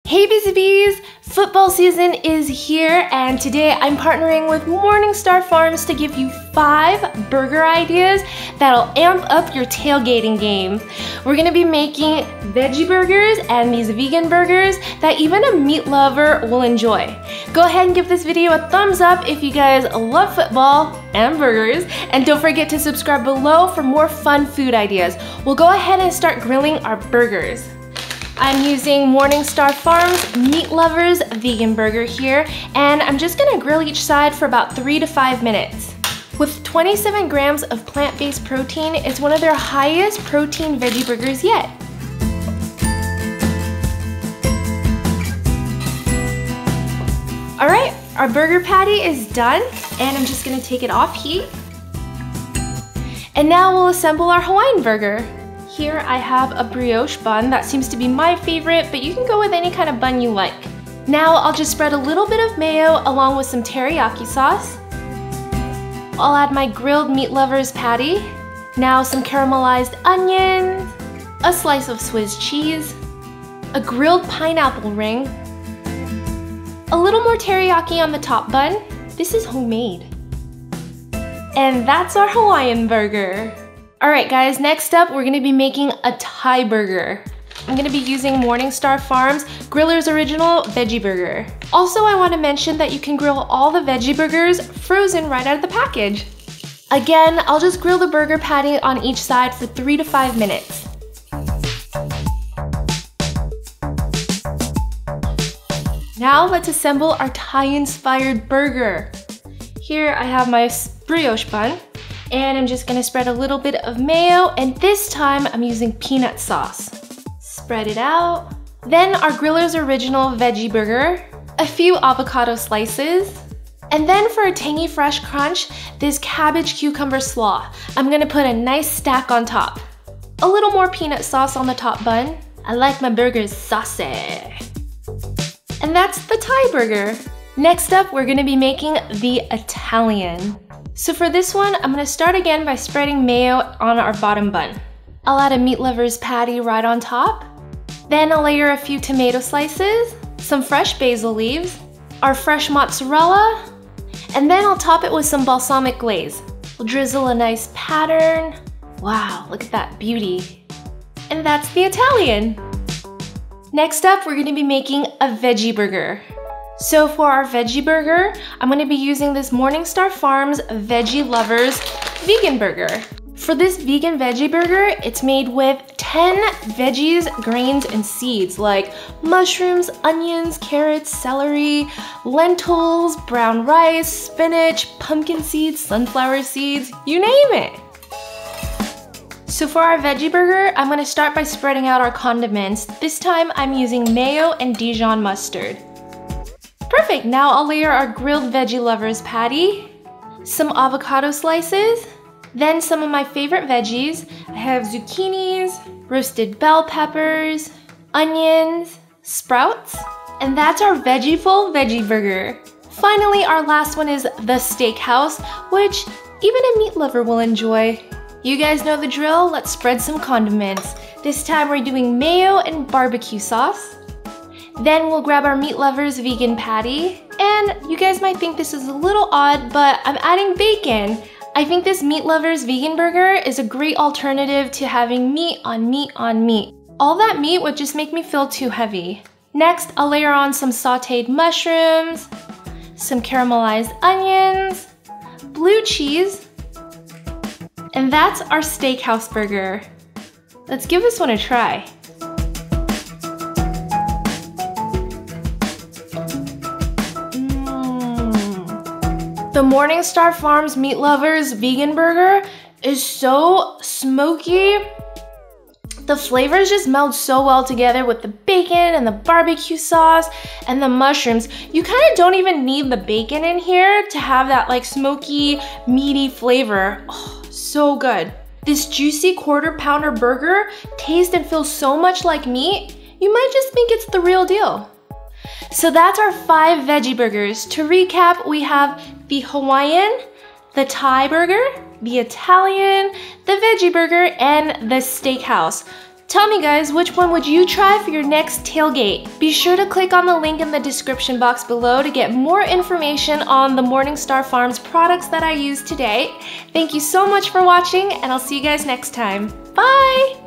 Hey Busy Bees! Football season is here and today I'm partnering with MorningStar Farms to give you 5 burger ideas that'll amp up your tailgating game. We're gonna be making veggie burgers and these vegan burgers that even a meat lover will enjoy. Go ahead and give this video a thumbs up if you guys love football and burgers, and don't forget to subscribe below for more fun food ideas. We'll go ahead and start grilling our burgers. I'm using MorningStar Farms Meat Lovers Vegan Burger here, and I'm just gonna grill each side for about 3 to 5 minutes. With 27 grams of plant-based protein, it's one of their highest protein veggie burgers yet. All right, our burger patty is done, and I'm just gonna take it off heat. And now we'll assemble our Hawaiian burger. Here I have a brioche bun. That seems to be my favorite, but you can go with any kind of bun you like. Now I'll just spread a little bit of mayo along with some teriyaki sauce. I'll add my grilled meat lovers patty. Now some caramelized onions, a slice of Swiss cheese, a grilled pineapple ring, a little more teriyaki on the top bun. This is homemade. And that's our Hawaiian burger. Alright guys, next up we're gonna be making a Thai burger. I'm gonna be using MorningStar Farms Griller's Original Veggie Burger. Also, I want to mention that you can grill all the veggie burgers frozen right out of the package. Again, I'll just grill the burger patty on each side for 3 to 5 minutes. Now let's assemble our Thai-inspired burger. Here I have my brioche bun. And I'm just gonna spread a little bit of mayo, and this time I'm using peanut sauce. Spread it out. Then our Griller's Original Veggie Burger, a few avocado slices, and then for a tangy fresh crunch, this cabbage cucumber slaw. I'm gonna put a nice stack on top. A little more peanut sauce on the top bun. I like my burgers saucy. And that's the Thai burger. Next up, we're gonna be making the Italian. So for this one, I'm gonna start again by spreading mayo on our bottom bun. I'll add a meat lover's patty right on top. Then I'll layer a few tomato slices, some fresh basil leaves, our fresh mozzarella, and then I'll top it with some balsamic glaze. We'll drizzle a nice pattern. Wow, look at that beauty. And that's the Italian. Next up, we're gonna be making a veggie burger. So for our veggie burger, I'm gonna be using this MorningStar Farms Veggie Lovers Vegan Burger. For this vegan veggie burger, it's made with 10 veggies, grains, and seeds like mushrooms, onions, carrots, celery, lentils, brown rice, spinach, pumpkin seeds, sunflower seeds, you name it. So for our veggie burger, I'm gonna start by spreading out our condiments. This time I'm using mayo and Dijon Mustard. Perfect, now I'll layer our grilled veggie lovers patty, some avocado slices, then some of my favorite veggies. I have zucchinis, roasted bell peppers, onions, sprouts, and that's our veggieful veggie burger. Finally, our last one is the Steakhouse, which even a meat lover will enjoy. You guys know the drill, let's spread some condiments. This time we're doing mayo and barbecue sauce. Then we'll grab our meat lovers vegan patty, and you guys might think this is a little odd, but I'm adding bacon. I think this meat lovers vegan burger is a great alternative to having meat on meat on meat. All that meat would just make me feel too heavy. Next, I'll layer on some sauteed mushrooms, some caramelized onions, blue cheese, and that's our Steakhouse burger. Let's give this one a try. The MorningStar Farms Meat Lovers Vegan Burger is so smoky. The flavors just meld so well together with the bacon and the barbecue sauce and the mushrooms. You kind of don't even need the bacon in here to have that like smoky, meaty flavor. Oh, so good. This juicy quarter pounder burger tastes and feels so much like meat, you might just think it's the real deal. So that's our 5 veggie burgers. To recap, we have the Hawaiian, the Thai burger, the Italian, the veggie burger, and the Steakhouse. Tell me guys, which one would you try for your next tailgate? Be sure to click on the link in the description box below to get more information on the MorningStar Farms products that I used today. Thank you so much for watching, and I'll see you guys next time. Bye!